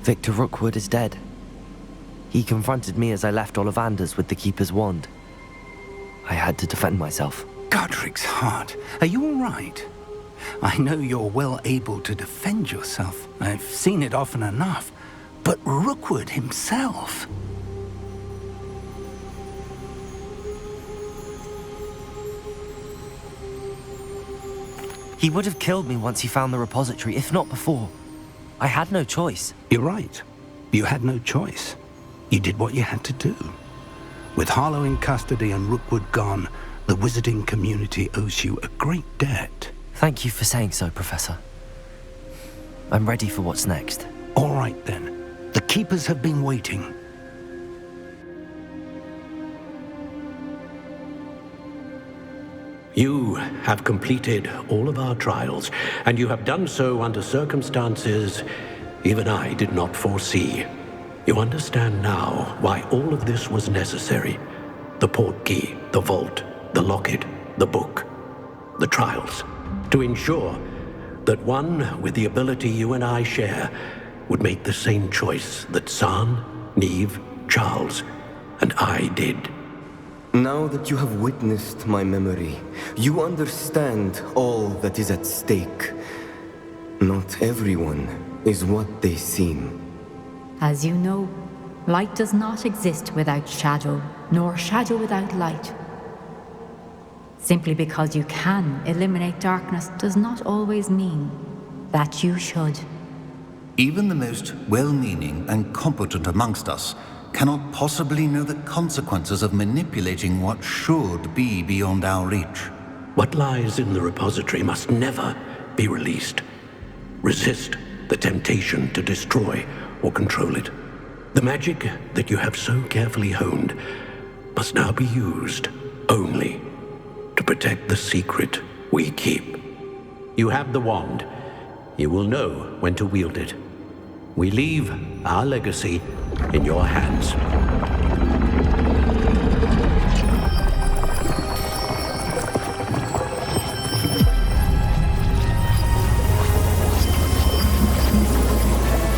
Victor Rookwood is dead. He confronted me as I left Ollivander's with the Keeper's wand. I had to defend myself. Godric's heart, are you all right? I know you're well able to defend yourself. I've seen it often enough. But Rookwood himself... He would have killed me once he found the repository, if not before. I had no choice. You're right. You had no choice. You did what you had to do. With Harlow in custody and Rookwood gone, the wizarding community owes you a great debt. Thank you for saying so, Professor. I'm ready for what's next. All right, then. The Keepers have been waiting. You have completed all of our trials, and you have done so under circumstances even I did not foresee. You understand now why all of this was necessary. The portkey, the vault, the locket, the book, the trials. To ensure that one with the ability you and I share would make the same choice that San, Neve, Charles, and I did. Now that you have witnessed my memory, you understand all that is at stake. Not everyone is what they seem. As you know, light does not exist without shadow, nor shadow without light. Simply because you can eliminate darkness does not always mean that you should. Even the most well-meaning and competent amongst us cannot possibly know the consequences of manipulating what should be beyond our reach. What lies in the repository must never be released. Resist the temptation to destroy or control it. The magic that you have so carefully honed must now be used only to protect the secret we keep. You have the wand. You will know when to wield it. We leave our legacy in your hands.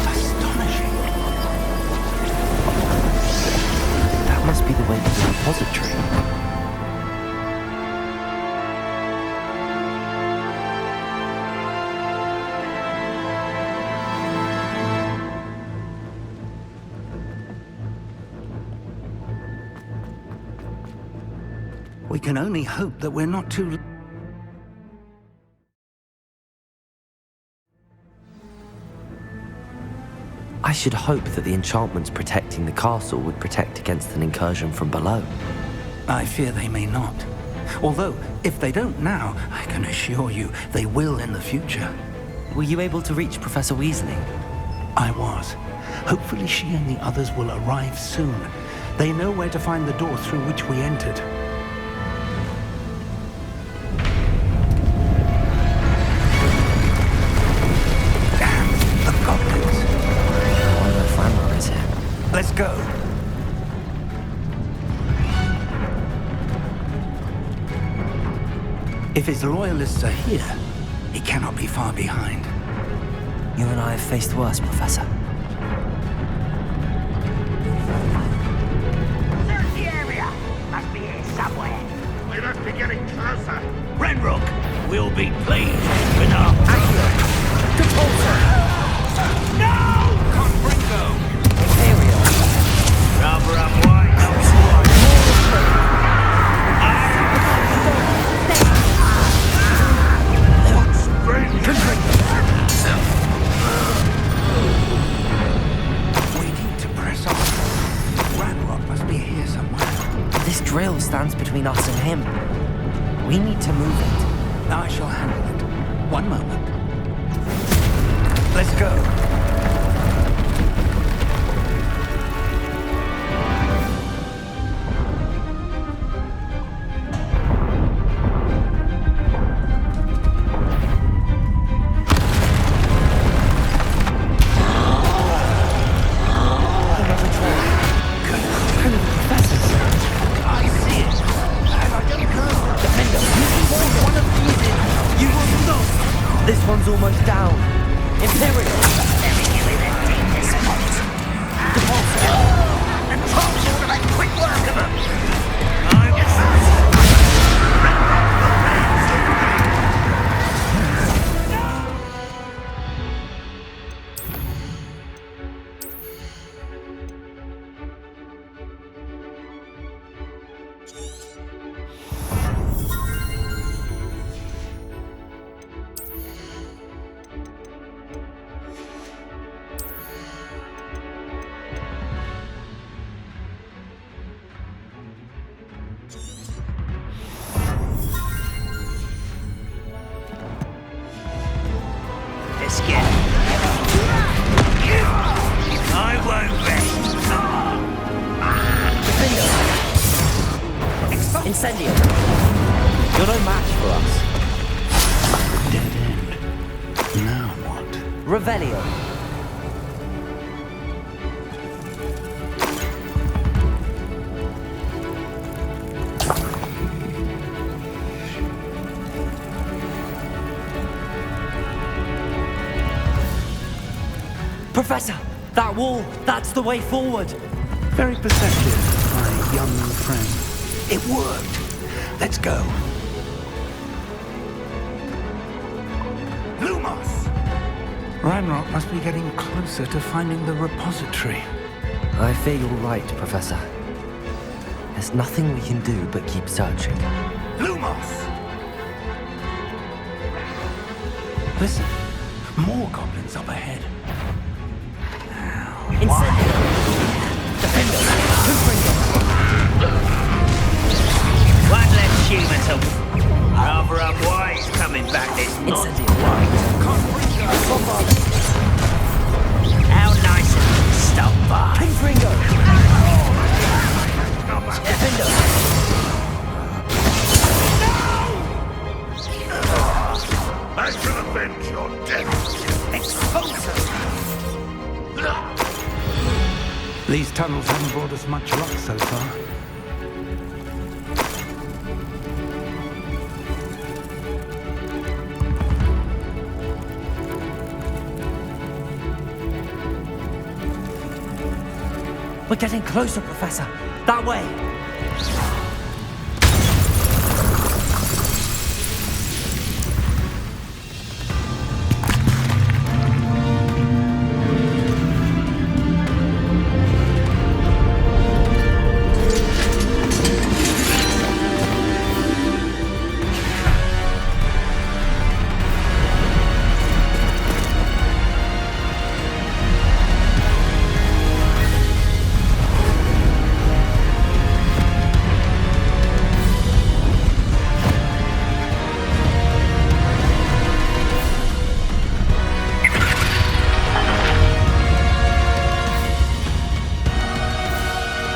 Astonishing. That must be the way to the repository. We can only hope that we're not too... I should hope that the enchantments protecting the castle would protect against an incursion from below. I fear they may not. Although, if they don't now, I can assure you they will in the future. Were you able to reach Professor Weasley? I was. Hopefully she and the others will arrive soon. They know where to find the door through which we entered. Let's go. If his loyalists are here, he cannot be far behind. You and I have faced worse, Professor. Search the area! Must be here somewhere. We must be getting closer. Renrook will be pleased with our No! Confringo! Imperial! Rubber up wide. Waiting to press on. Ranrock must be here somewhere. This drill stands between us and him. We need to move it. I shall handle it. One moment. Let's go. This one's almost down. Imperial! Let's get it. I won't rest. Incendio! You're no match for us. Dead end. Now what? Revelio. Professor! That wall! That's the way forward! Very perceptive, my young friend. It worked. Let's go. Lumos! Ranrock must be getting closer to finding the repository. I fear you're right, Professor. There's nothing we can do but keep searching. Lumos! Listen, more goblins up ahead. Incendio! Defendo! One less human to... Rather unwise coming back this month. How nice of you to stop by. Confringo! Defendo! I shall avenge your death. Expulsor! These tunnels haven't brought us much luck so far. We're getting closer, Professor. That way.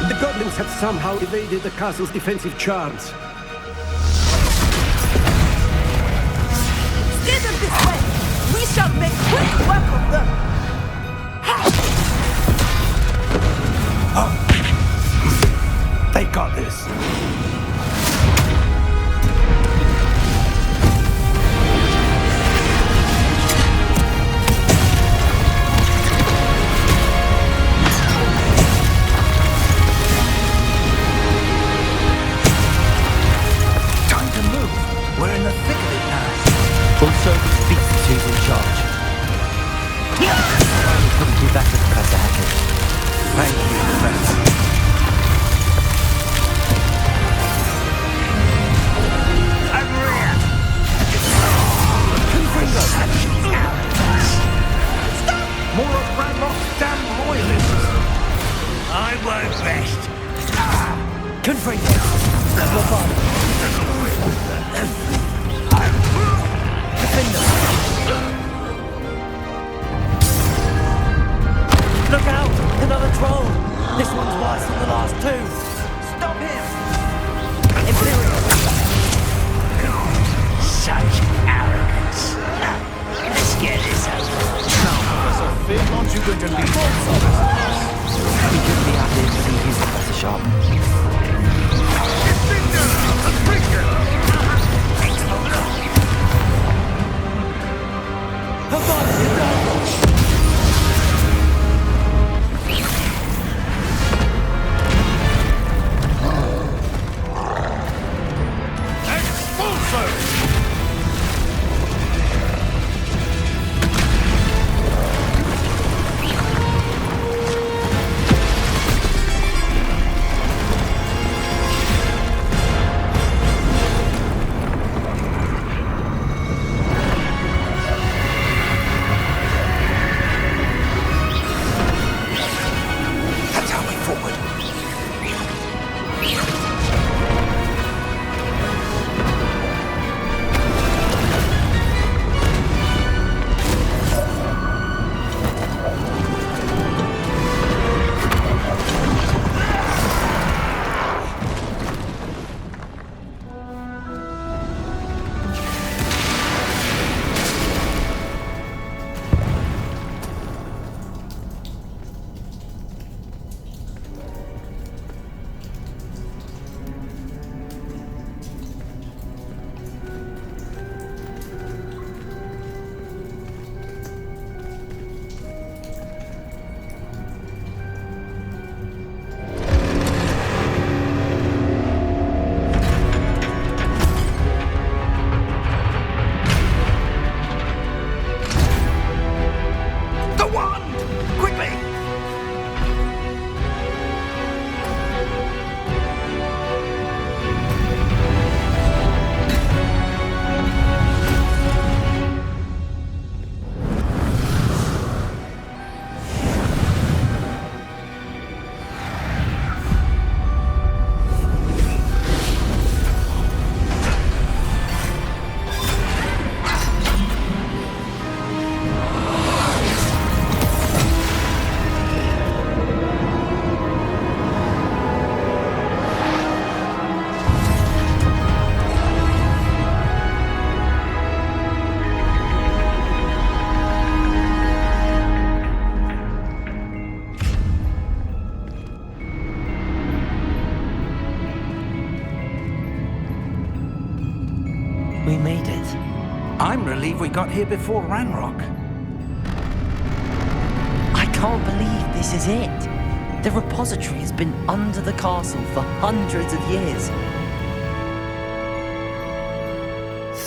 The goblins have somehow evaded the castle's defensive charms. Steer them this way! We shall make quick work of them! They got this. Also, these beasts who's in charge. You couldn't do better, Professor Hackett. Thank you, Professor. Over here! More of Ranrock's damn loyalists! I won't rest. Confringo! Level 5. Look out! Another troll! This one's worse than the last two! Stop him! Imperial! Such arrogance. Let's get this over. Now, Professor Fig, aren't you going to leave? We couldn't be happy to see you, Professor Sharp. We made it. I'm relieved we got here before Ranrock. I can't believe this is it. The repository has been under the castle for hundreds of years.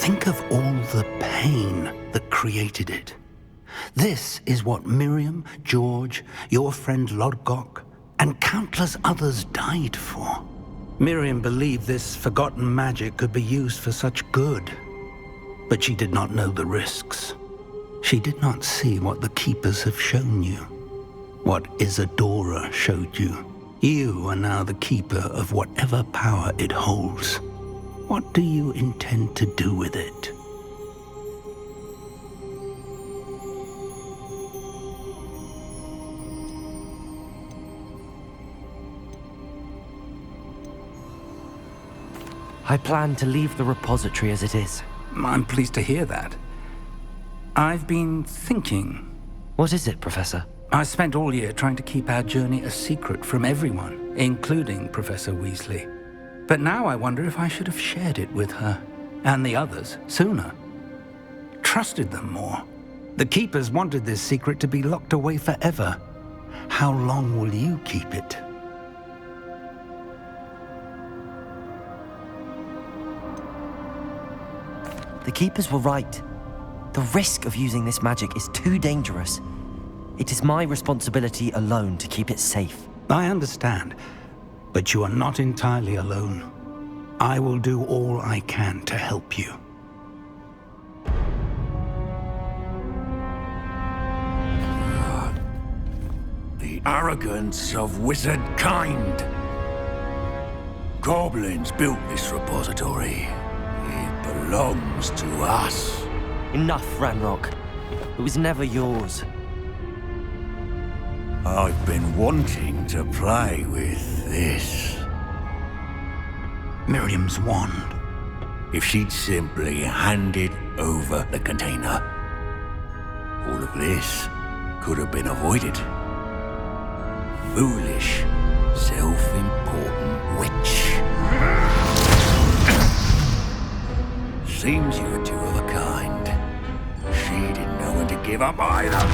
Think of all the pain that created it. This is what Miriam, George, your friend Lodgok, and countless others died for. Miriam believed this forgotten magic could be used for such good. But she did not know the risks. She did not see what the Keepers have shown you. What Isadora showed you. You are now the Keeper of whatever power it holds. What do you intend to do with it? I plan to leave the repository as it is. I'm pleased to hear that. I've been thinking. What is it, Professor? I spent all year trying to keep our journey a secret from everyone, including Professor Weasley. But now I wonder if I should have shared it with her, and the others, sooner. Trusted them more. The Keepers wanted this secret to be locked away forever. How long will you keep it? The Keepers were right. The risk of using this magic is too dangerous. It is my responsibility alone to keep it safe. I understand, but you are not entirely alone. I will do all I can to help you. The arrogance of wizard kind. Goblins built this repository. It belongs to us. Enough, Ranrock. It was never yours. I've been wanting to play with this. Miriam's wand. If she'd simply handed over the container, all of this could have been avoided. Foolish, self-important witch. Seems you were two of a kind. She didn't know when to give up either.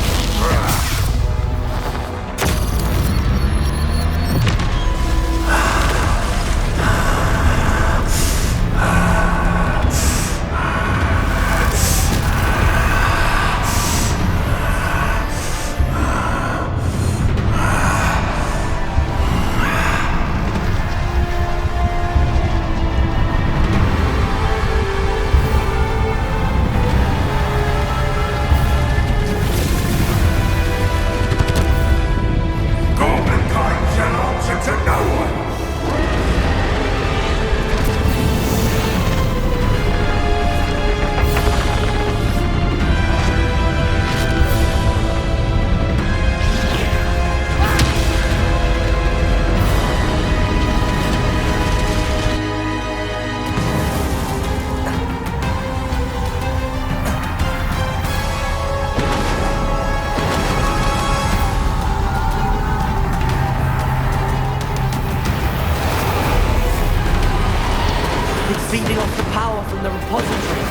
Feeding off the power from the repository.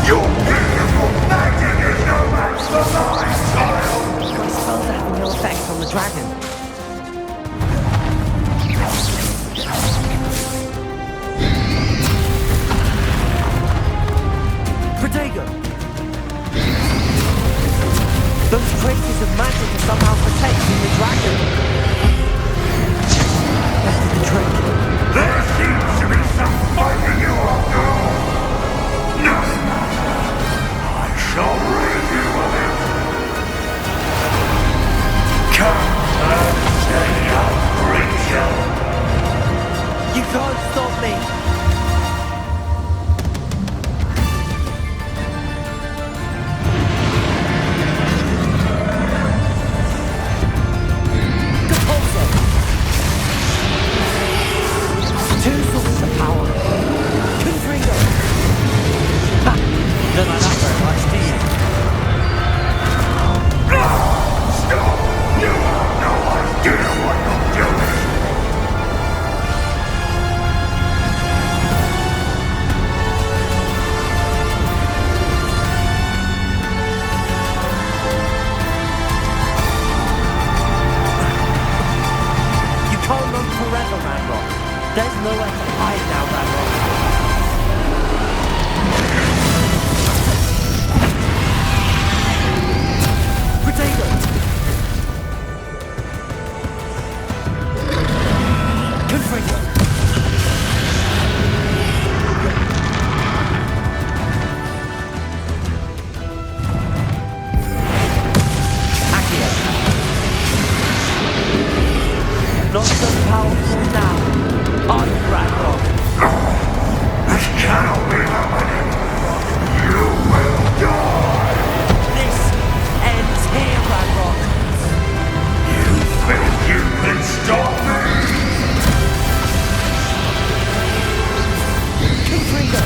Your beautiful magic is no match for mine, child! My spells are having no effect on the dragon. Protego! Those traces of magic are somehow protecting the dragon. There seems to be some fighting you after all. Nothing matter. I shall rid you of it. Come and stay out, creature. You can't stop me. not so powerful now, are you, Ragnarok? This cannot be happening! You will die! This ends here, Ragnarok. You think you can stop me? Confringo!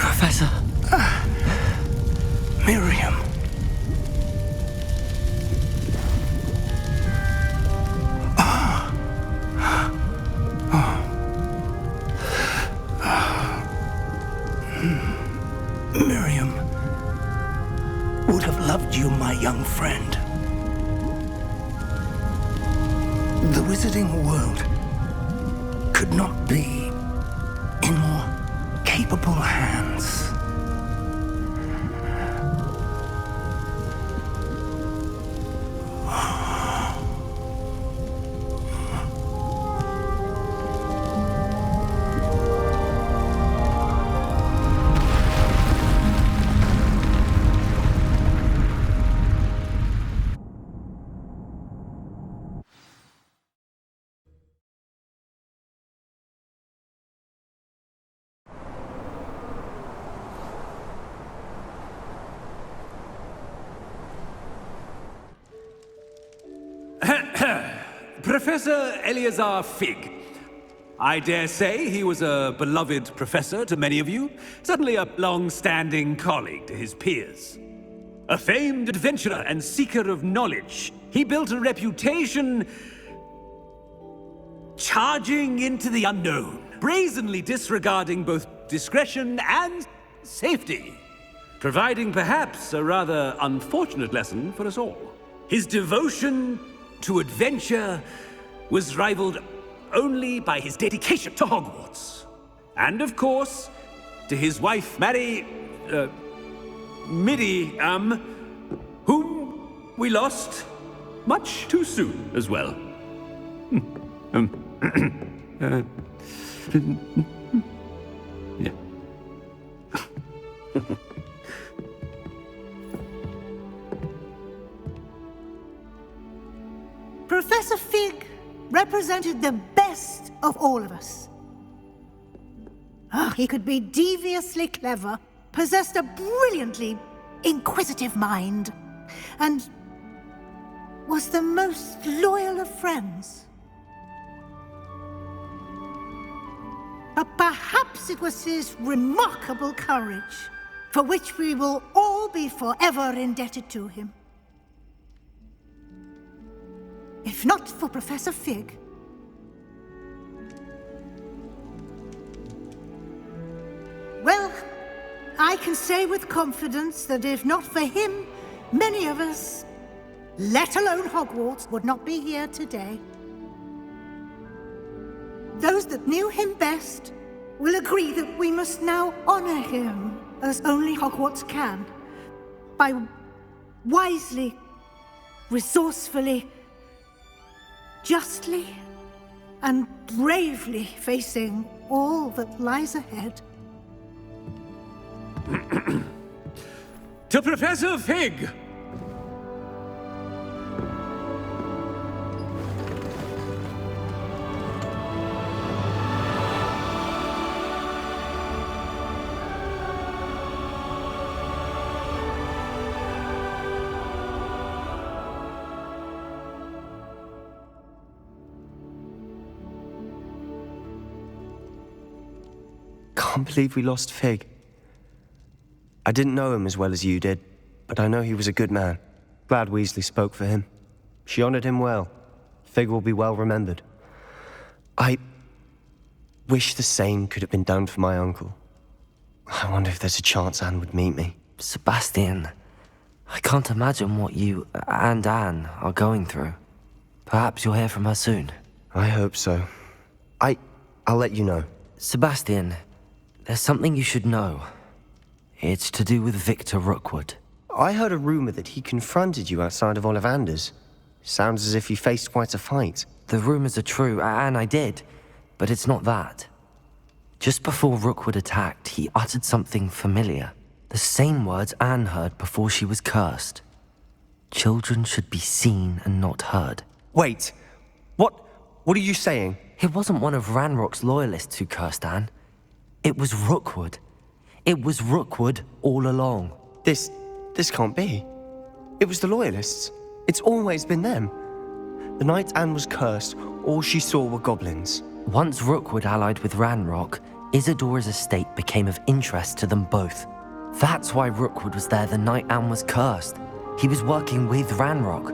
Professor. Miriam. Miriam would have loved you, my young friend. The wizarding world could not be in more capable hands. Professor Eleazar Fig. I dare say he was a beloved professor to many of you, certainly a long-standing colleague to his peers. A famed adventurer and seeker of knowledge, he built a reputation charging into the unknown, brazenly disregarding both discretion and safety, providing perhaps a rather unfortunate lesson for us all. His devotion to adventure was rivaled only by his dedication to Hogwarts. And of course, to his wife, Miriam, whom we lost much too soon as well. Yeah. Professor Fig represented the best of all of us. He could be deviously clever, possessed a brilliantly inquisitive mind, and was the most loyal of friends. But perhaps it was his remarkable courage, for which we will all be forever indebted to him. If not for Professor Fig, well, I can say with confidence that if not for him, many of us, let alone Hogwarts, would not be here today. Those that knew him best will agree that we must now honor him as only Hogwarts can, by wisely, resourcefully, justly, and bravely facing all that lies ahead. To Professor Fig! Can't believe we lost Fig. I didn't know him as well as you did, but I know he was a good man. Glad Weasley spoke for him. She honored him well. Fig will be well remembered. I wish the same could have been done for my uncle. I wonder if there's a chance Anne would meet me. Sebastian, I can't imagine what you and Anne are going through. Perhaps you'll hear from her soon. I hope so. I'll let you know. Sebastian, there's something you should know. It's to do with Victor Rookwood. I heard a rumor that he confronted you outside of Ollivander's. Sounds as if he faced quite a fight. The rumors are true, and I did, but it's not that. Just before Rookwood attacked, he uttered something familiar. The same words Anne heard before she was cursed. Children should be seen and not heard. Wait, what are you saying? It wasn't one of Ranrock's loyalists who cursed Anne. It was Rookwood. It was Rookwood all along. This can't be. It was the Loyalists. It's always been them. The night Anne was cursed, all she saw were goblins. Once Rookwood allied with Ranrock, Isadora's estate became of interest to them both. That's why Rookwood was there the night Anne was cursed. He was working with Ranrock.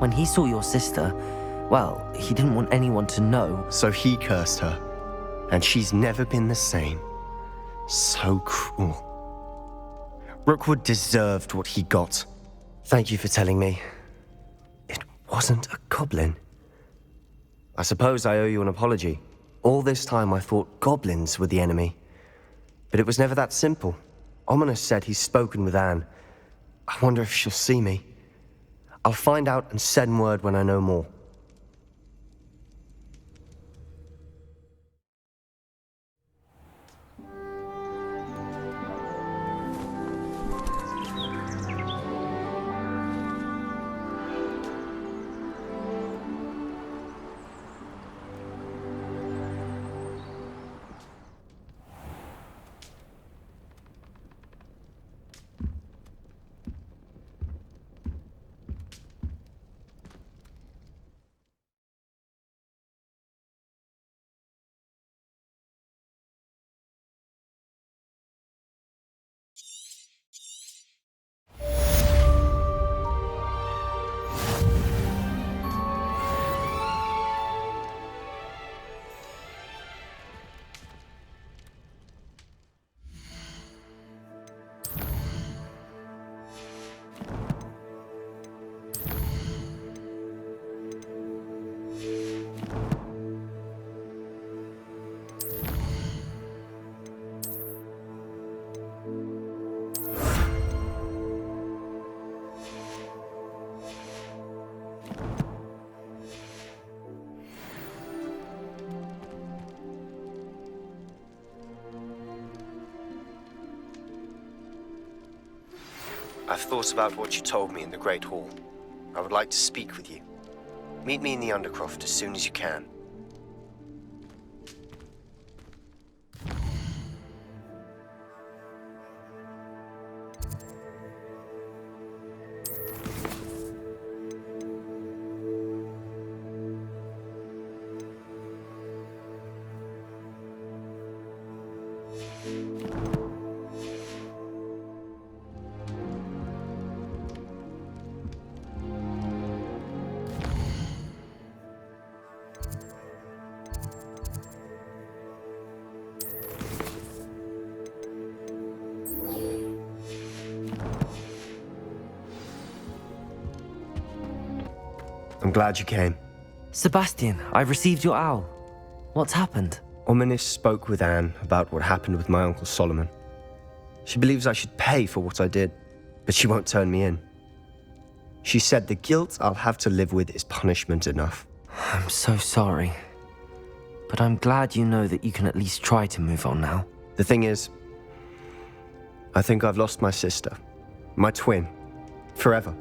When he saw your sister, well, he didn't want anyone to know. So he cursed her. And she's never been the same. So cruel. Rookwood deserved what he got. Thank you for telling me. It wasn't a goblin. I suppose I owe you an apology. All this time I thought goblins were the enemy. But it was never that simple. Ominous said he's spoken with Anne. I wonder if she'll see me. I'll find out and send word when I know more. I've thought about what you told me in the Great Hall. I would like to speak with you. Meet me in the Undercroft as soon as you can. I'm glad you came. Sebastian, I received your owl. What's happened? Ominis spoke with Anne about what happened with my Uncle Solomon. She believes I should pay for what I did, but she won't turn me in. She said the guilt I'll have to live with is punishment enough. I'm so sorry. But I'm glad you know that you can at least try to move on now. The thing is, I think I've lost my sister, my twin, forever.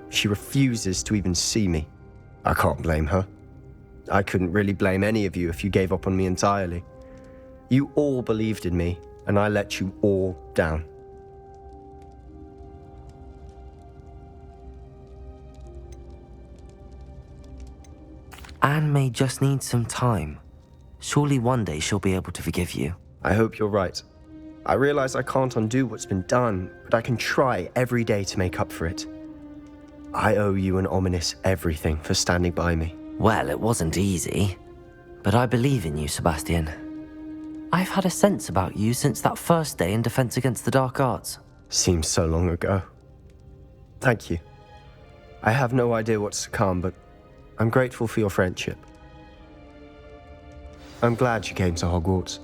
She refuses to even see me. I can't blame her. I couldn't really blame any of you if you gave up on me entirely. You all believed in me, and I let you all down. Anne may just need some time. Surely one day she'll be able to forgive you. I hope you're right. I realize I can't undo what's been done, but I can try every day to make up for it. I owe you and Ominis everything for standing by me. Well, it wasn't easy, but I believe in you, Sebastian. I've had a sense about you since that first day in Defense Against the Dark Arts. Seems so long ago. Thank you. I have no idea what's to come, but I'm grateful for your friendship. I'm glad you came to Hogwarts.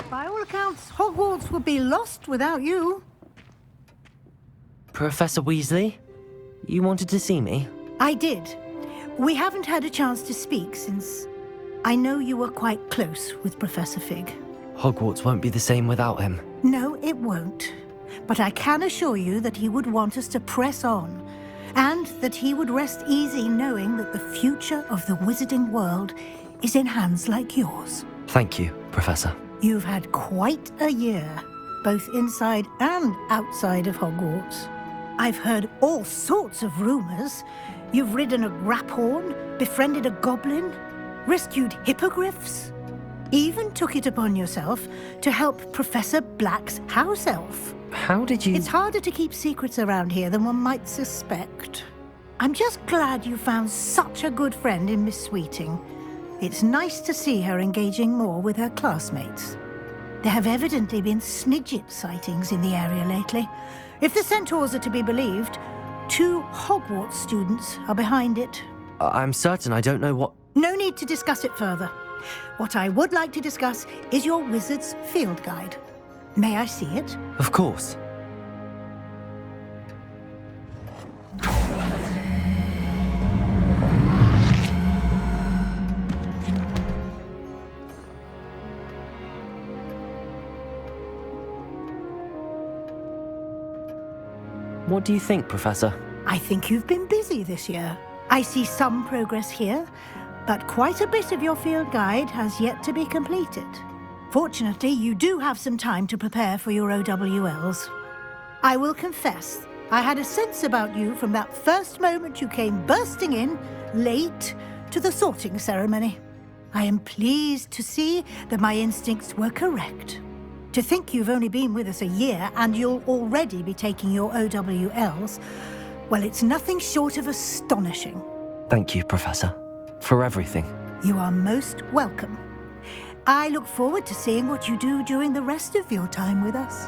By all accounts, Hogwarts would be lost without you. Professor Weasley, you wanted to see me? I did. We haven't had a chance to speak since I know you were quite close with Professor Fig. Hogwarts won't be the same without him. No, it won't. But I can assure you that he would want us to press on, and that he would rest easy knowing that the future of the wizarding world is in hands like yours. Thank you, Professor. You've had quite a year, both inside and outside of Hogwarts. I've heard all sorts of rumors. You've ridden a grapphorn, befriended a goblin, rescued hippogriffs, even took it upon yourself to help Professor Black's house elf. How did you... It's harder to keep secrets around here than one might suspect. I'm just glad you found such a good friend in Miss Sweeting. It's nice to see her engaging more with her classmates. There have evidently been Snidget sightings in the area lately. If the centaurs are to be believed, 2 Hogwarts students are behind it. I'm certain I don't know what... No need to discuss it further. What I would like to discuss is your wizard's field guide. May I see it? Of course. What do you think, Professor? I think you've been busy this year. I see some progress here, but quite a bit of your field guide has yet to be completed. Fortunately, you do have some time to prepare for your OWLs. I will confess, I had a sense about you from that first moment you came bursting in, late, to the sorting ceremony. I am pleased to see that my instincts were correct. To think you've only been with us a year and you'll already be taking your OWLs, well, it's nothing short of astonishing. Thank you, Professor, for everything. You are most welcome. I look forward to seeing what you do during the rest of your time with us.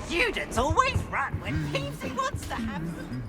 Students always run when Peepsy wants to have them.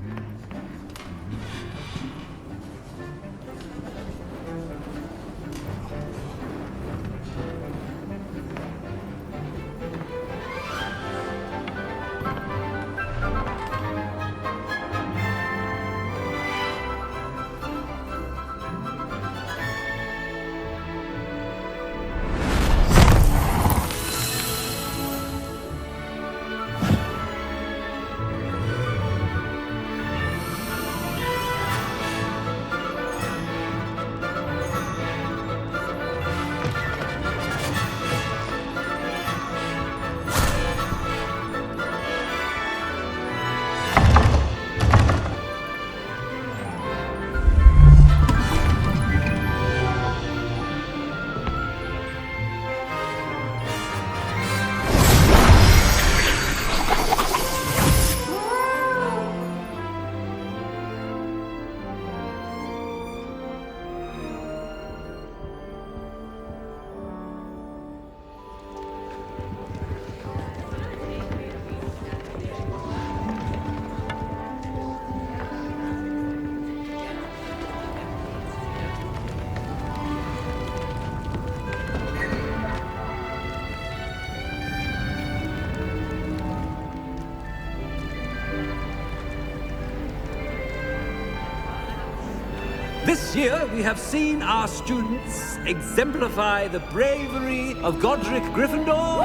This year, we have seen our students exemplify the bravery of Godric Gryffindor.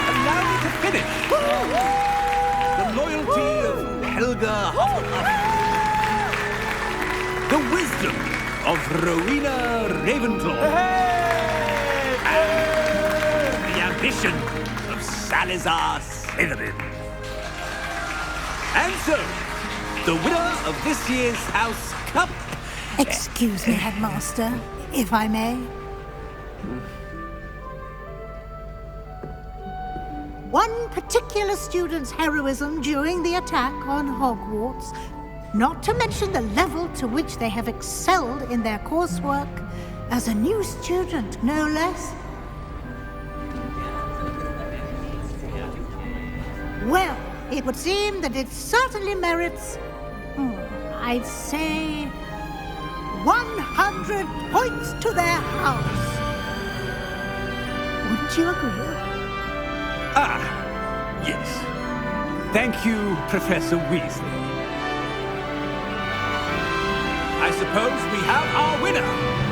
And now we can finish. The loyalty of Helga Hufflepuff. The wisdom of Rowena Ravenclaw. And the ambition of Salazar Slytherin. And so, the winner of this year's House Cup... Excuse me, Headmaster, if I may. One particular student's heroism during the attack on Hogwarts, not to mention the level to which they have excelled in their coursework, as a new student, no less. Well, it would seem that it certainly merits... I'd say 100 points to their house. Wouldn't you agree? Ah, yes. Thank you, Professor Weasley. I suppose we have our winner.